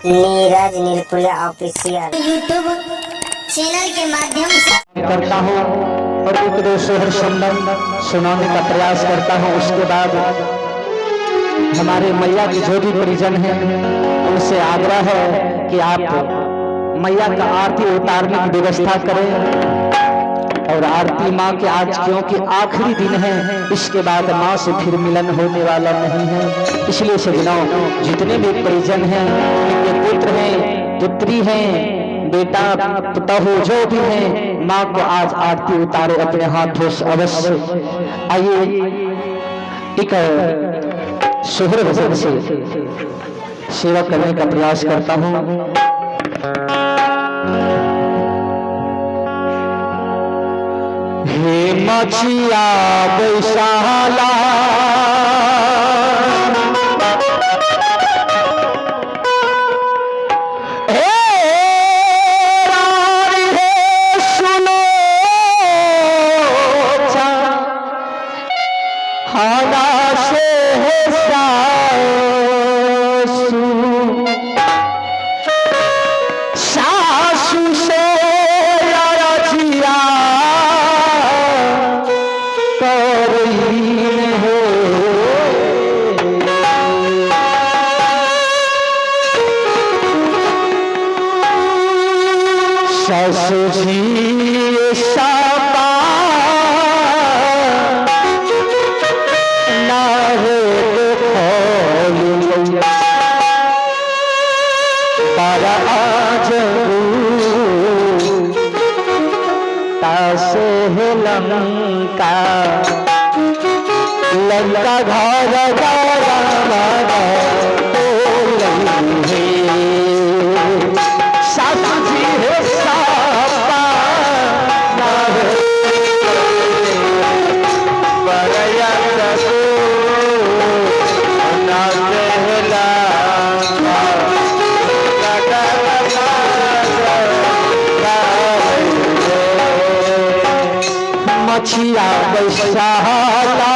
Neeraj नीलपुरिया official YouTube channel के माध्यम से करता हूँ और एक दो सोहर सुनाने का प्रयास करता हूँ। उसके बाद हमारे मैया के जो भी परिजन हैं उनसे आग्रह है कि आप मैया का आरती उतारने की व्यवस्था करें। और आरती माँ के आज क्योंकि आखिरी दिन है, इसके बाद माँ से फिर मिलन होने वाला नहीं है, इसलिए सजनों जितने भी परिजन हैं, उनके पुत्र हैं, पुत्री हैं, बेटा पुतहु जो भी हैं, माँ को आज आरती उतारे अपने हाथों से अवश्य। आइए एक सोहर भजन से सेवा करने का प्रयास करता हूँ। हे मछिया बैशाला लंका घर सासू जी है मछिया बैशाला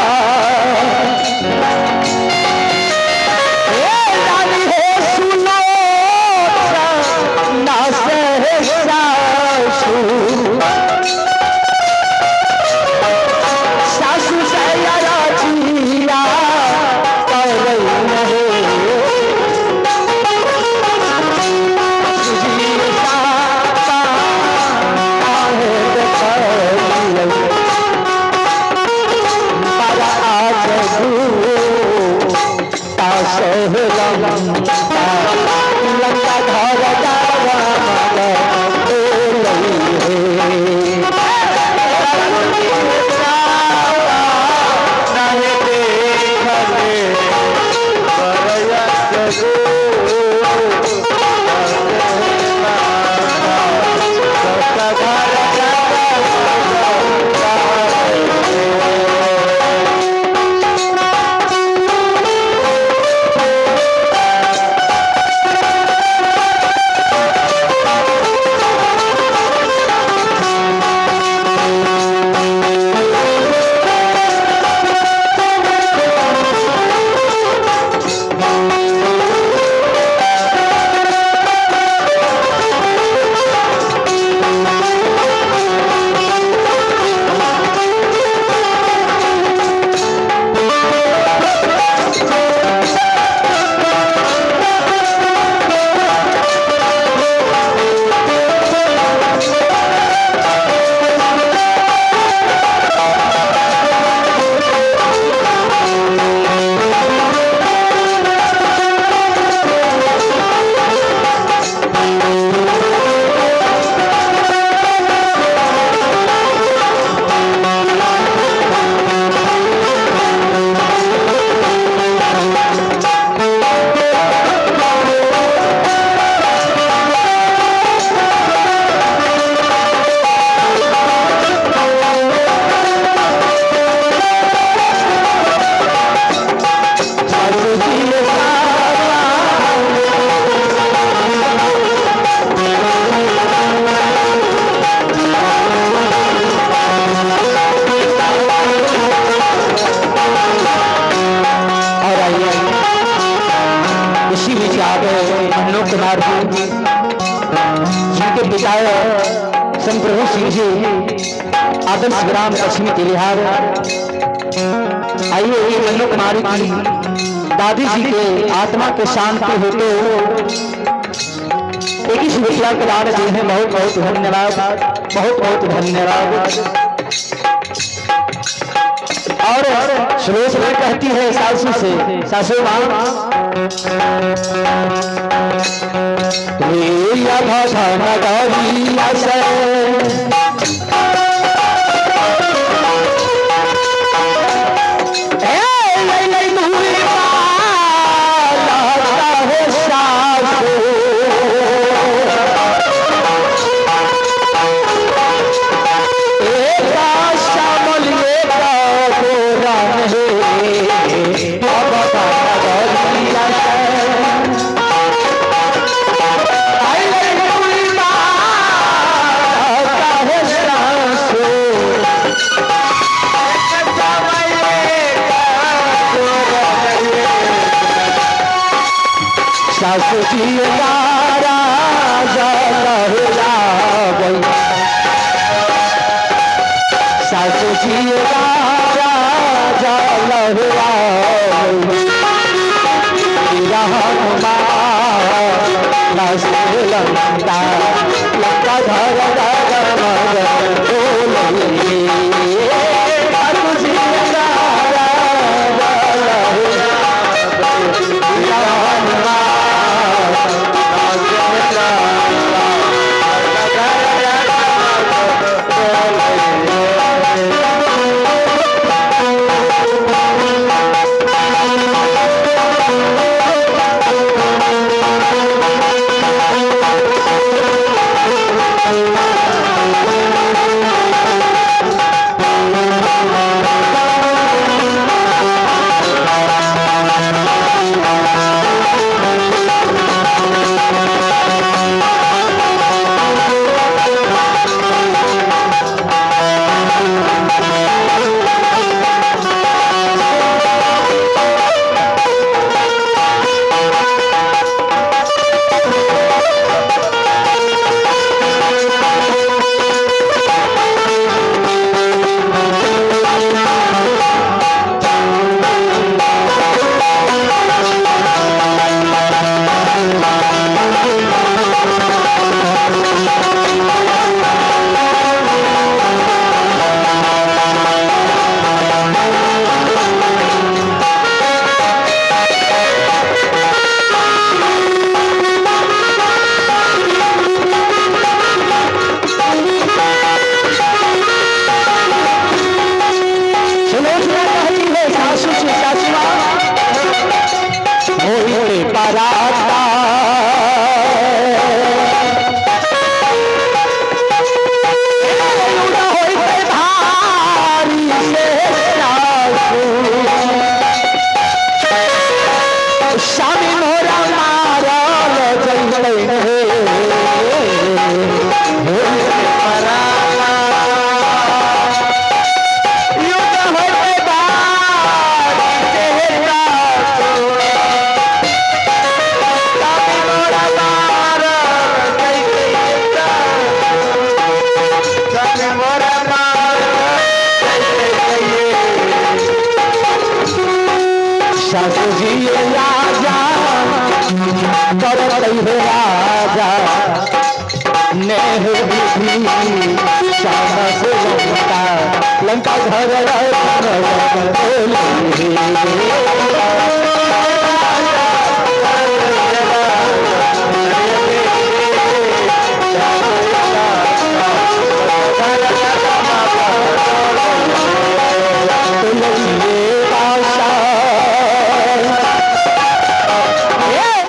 कुमार जी, जिनके पिता संप्रभु सिंह जी आदर्श ग्राम पश्चिमी तिलिहार। आइए ये मनु कुमारी की दादी जी के आत्मा के शांति होते एक ही शुभेच्छा प्रदान जी हैं। बहुत बहुत धन्यवाद, बहुत बहुत धन्यवाद। और श्लोक में कहती है सासू से, सासू माँ सासू जी राजा लहरा गई, सासू जी राजा लहरा गई, लंका लंका धर धर मगर बोले सासू जी राजा कर राजा नेहरू श्याम से लंका लंका घर